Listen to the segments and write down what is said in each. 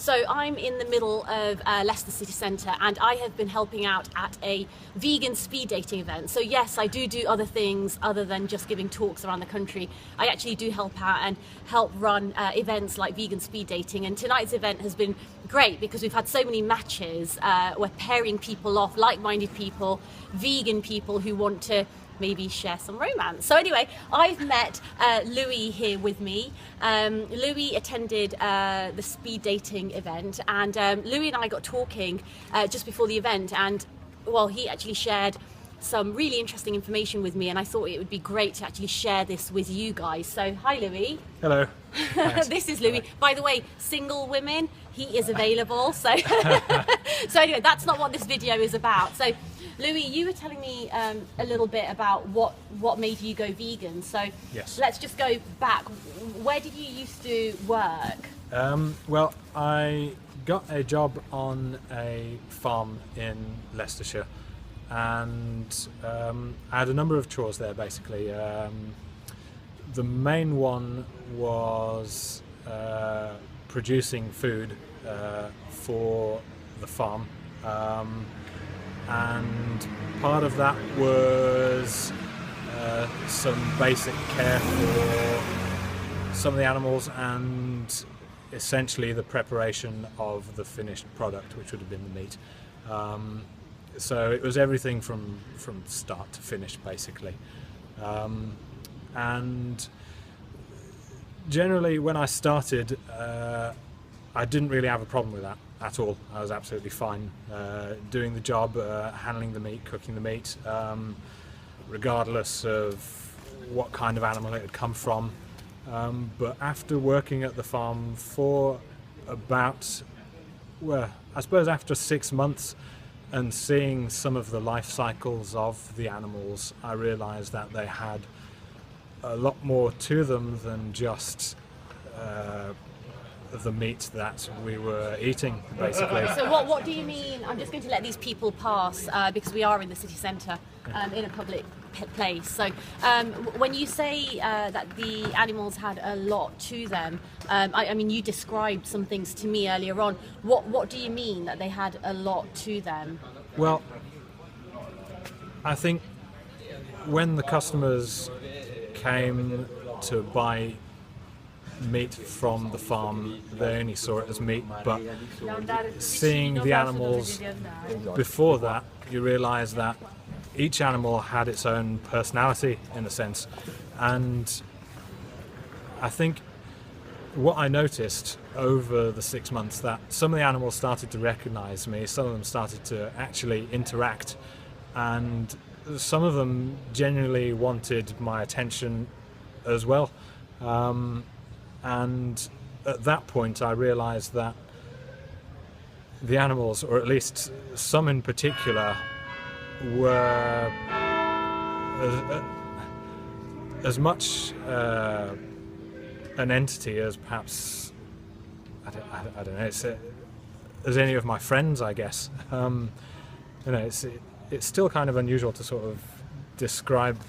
So I'm in the middle of Leicester city centre, and I have been helping out at a vegan speed dating event. So yes, I do other things other than just giving talks around the country. I actually do help out and help run events like vegan speed dating, and tonight's event has been great because we've had so many matches. We're pairing people off, like-minded people, vegan people who want to maybe share some romance. So anyway, I've met Louis here with me. Louis attended the speed dating event, and Louis and I got talking just before the event, and well, he actually shared some really interesting information with me, and I thought it would be great to actually share this with you guys. So hi Louis. Hello. This is Louis. By the way, single women, he is available. So so anyway, that's not what this video is about. So Louis, you were telling me a little bit about what made you go vegan. So yes, let's just go back. Where did you used to work? Well, I got a job on a farm in Leicestershire, and I had a number of chores there basically. The main one was producing food for the farm. And part of that was some basic care for some of the animals, and essentially the preparation of the finished product, which would have been the meat. So it was everything from start to finish basically. And generally when I started, I didn't really have a problem with that at all. I was absolutely fine doing the job, handling the meat, cooking the meat, regardless of what kind of animal it had come from. But after working at the farm for about, well, I suppose after 6 months and seeing some of the life cycles of the animals, I realised that they had a lot more to them than just the meat that we were eating, basically. So what do you mean? I'm just going to let these people pass because we are in the city centre, in a public place. So when you say that the animals had a lot to them, I mean, you described some things to me earlier on. What do you mean that they had a lot to them? Well, I think when the customers came to buy meat from the farm, they only saw it as meat, but seeing the animals before that, you realise that each animal had its own personality in a sense. And I think what I noticed over the 6 months, that some of the animals started to recognise me, some of them started to actually interact, and some of them genuinely wanted my attention as well. And at that point I realised that the animals, or at least some in particular, were as much an entity as perhaps, I don't know, as any of my friends, I guess. You know, it's still kind of unusual to sort of describe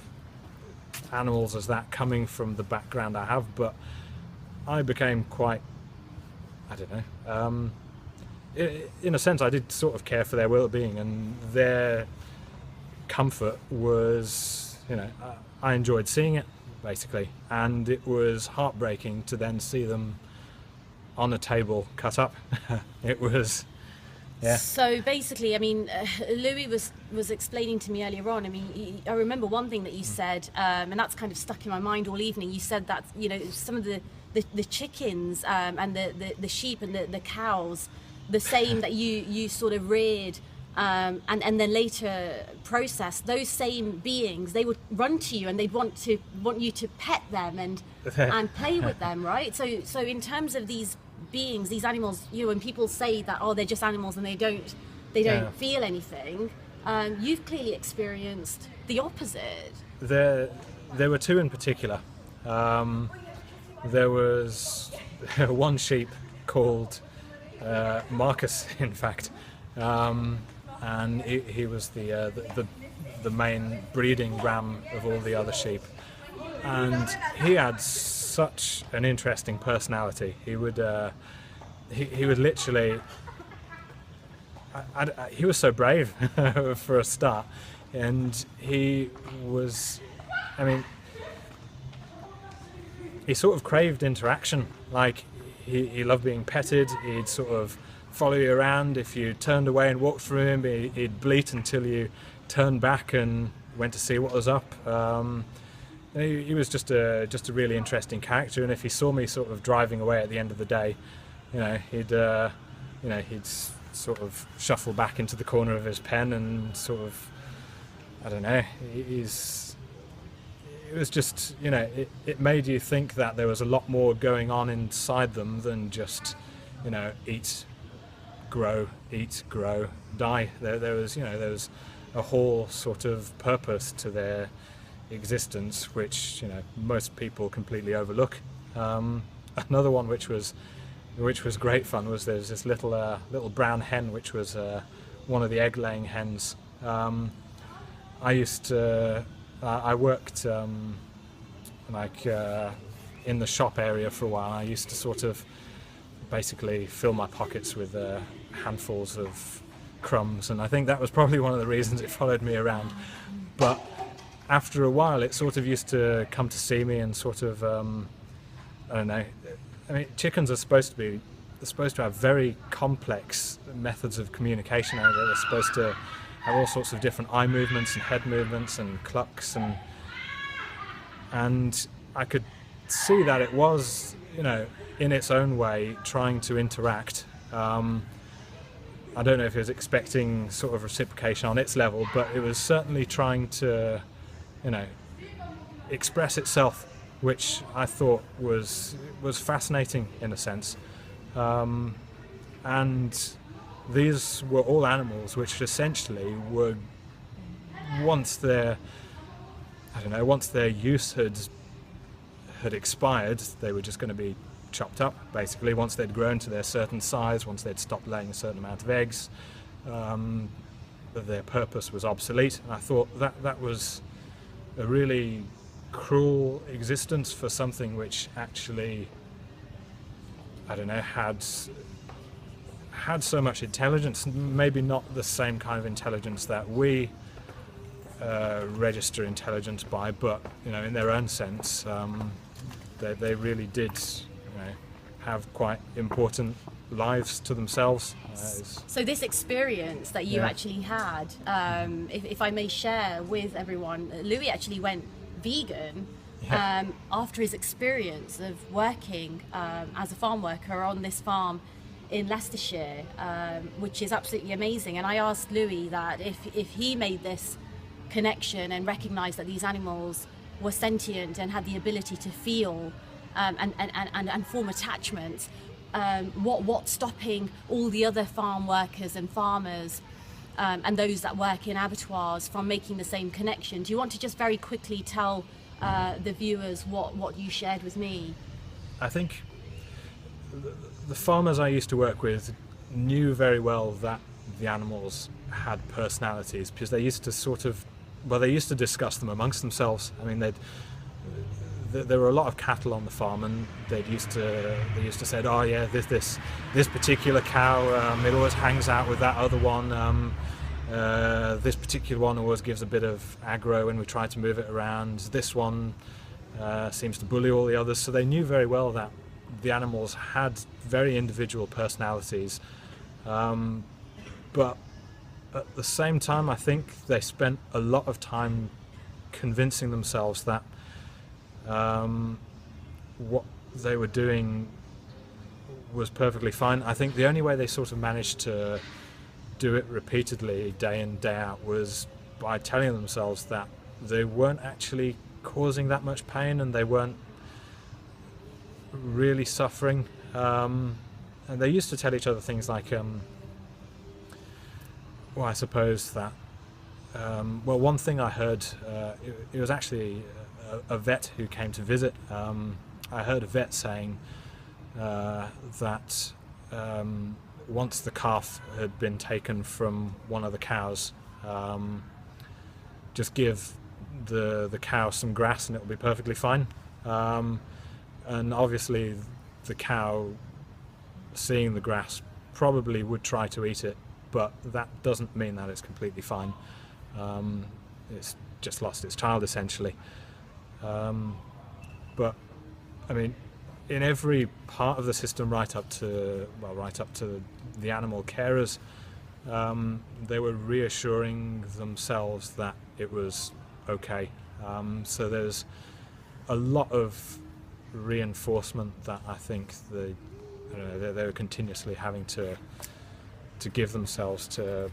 animals as that coming from the background I have, but I became quite, I don't know, in a sense I did sort of care for their well-being, and their comfort was, you know, I enjoyed seeing it basically, and it was heartbreaking to then see them on a table cut up. It was, yeah. So basically, I mean, Louis was explaining to me earlier on. I mean, I remember one thing that you said, and that's kind of stuck in my mind all evening. You said that, you know, some of the chickens and the sheep and the cows, the same that you sort of reared and then later processed, those same beings, they would run to you and they'd want you to pet them and play with them, right? So in terms of these beings, these animals, you know, when people say that, oh, they're just animals and they don't feel anything, you've clearly experienced the opposite. There were two in particular. There was one sheep called Marcus, in fact, and he was the main breeding ram of all the other sheep, and he had such an interesting personality. He would he would literally. He was so brave for a start, and he was. I mean, he sort of craved interaction. Like he loved being petted. He'd sort of follow you around. If you turned away and walked through him, he'd bleat until you turned back and went to see what was up. He was just a really interesting character. And if he saw me sort of driving away at the end of the day, he'd sort of shuffle back into the corner of his pen and sort of, I don't know. It was just, it made you think that there was a lot more going on inside them than just, eat, grow, die. There was a whole sort of purpose to their existence, which most people completely overlook. Another one which was great fun was there's this little brown hen which was one of the egg-laying hens. I worked in the shop area for a while. I used to sort of basically fill my pockets with handfuls of crumbs, and I think that was probably one of the reasons it followed me around. But after a while it sort of used to come to see me and sort of I don't know. I mean, chickens are supposed to have very complex methods of communication. They're supposed to have all sorts of different eye movements and head movements and clucks, and I could see that it was, in its own way, trying to interact. I don't know if it was expecting sort of reciprocation on its level, but it was certainly trying to, express itself, which I thought was fascinating in a sense. And these were all animals which essentially were, once their use had expired, they were just going to be chopped up, basically. Once they'd grown to their certain size, once they'd stopped laying a certain amount of eggs, their purpose was obsolete. And I thought that was a really cruel existence for something which actually, I don't know, had so much intelligence. Maybe not the same kind of intelligence that we register intelligence by, but in their own sense, they really did have quite important lives to themselves. So this experience that you actually had, if I may share with everyone, Louis actually went vegan after his experience of working as a farm worker on this farm in Leicestershire, which is absolutely amazing. And I asked Louis that if he made this connection and recognized that these animals were sentient and had the ability to feel and form attachments, what's stopping all the other farm workers and farmers and those that work in abattoirs from making the same connection? Do you want to just very quickly tell the viewers what you shared with me? I think the farmers I used to work with knew very well that the animals had personalities, because they used to discuss them amongst themselves. I mean, there were a lot of cattle on the farm, and they used to say, oh yeah, this particular cow, it always hangs out with that other one. This particular one always gives a bit of aggro when we try to move it around. This one seems to bully all the others. So they knew very well that the animals had very individual personalities, but at the same time, I think they spent a lot of time convincing themselves that what they were doing was perfectly fine. I think the only way they sort of managed to do it repeatedly, day in, day out, was by telling themselves that they weren't actually causing that much pain and they weren't really suffering. And they used to tell each other things like, I suppose that, one thing I heard, it was actually a vet who came to visit. I heard a vet saying that once the calf had been taken from one of the cows, just give the cow some grass and it'll be perfectly fine. And obviously the cow seeing the grass, probably would try to eat it, but that doesn't mean that it's completely fine. It's just lost its child, essentially. But I mean, in every part of the system, right up to the animal carers, they were reassuring themselves that it was okay. So there's a lot of reinforcement that I think they were continuously having to give themselves to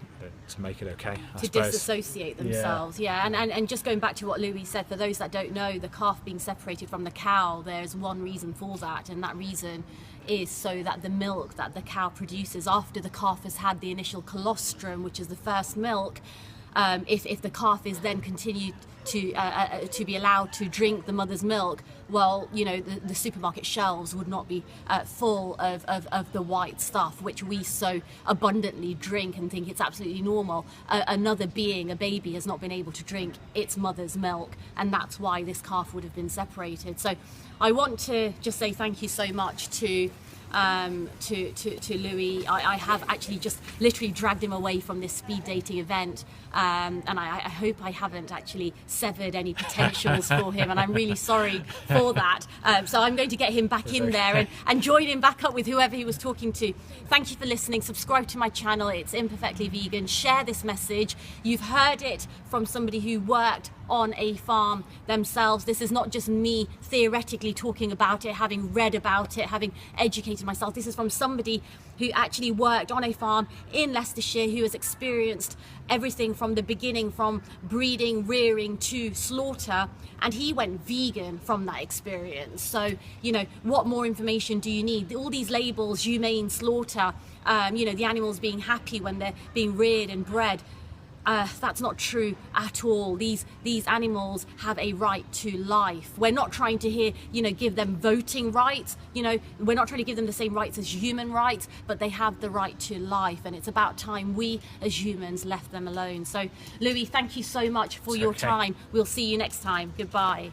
make it okay, I to suppose. disassociate themselves. Yeah. And just going back to what Louis said, for those that don't know, the calf being separated from the cow, there's one reason for that, and that reason is so that the milk that the cow produces after the calf has had the initial colostrum, which is the first milk, if the calf is then continued to be allowed to drink the mother's milk, well, you know, the supermarket shelves would not be full of the white stuff which we so abundantly drink and think it's absolutely normal. Another being, a baby, has not been able to drink its mother's milk, and that's why this calf would have been separated. So I want to just say thank you so much to Louis. I have actually just literally dragged him away from this speed dating event, and I hope I haven't actually severed any potentials for him, and I'm really sorry for that. So I'm going to get him back in there and join him back up with whoever he was talking to. Thank you for listening. Subscribe to my channel. It's Imperfectly Vegan. Share this message. You've heard it from somebody who worked on a farm themselves. This is not just me theoretically talking about it, having read about it, having educated myself. This is from somebody who actually worked on a farm in Leicestershire, who has experienced everything from the beginning, from breeding, rearing to slaughter, and he went vegan from that experience. So, you know, what more information do you need? All these labels, humane, slaughter, you know, the animals being happy when they're being reared and bred. That's not true at all. These animals have a right to life. We're not trying to give them voting rights. You know, we're not trying to give them the same rights as human rights, but they have the right to life, and it's about time we as humans left them alone. So, Louis, thank you so much for your time. We'll see you next time. Goodbye.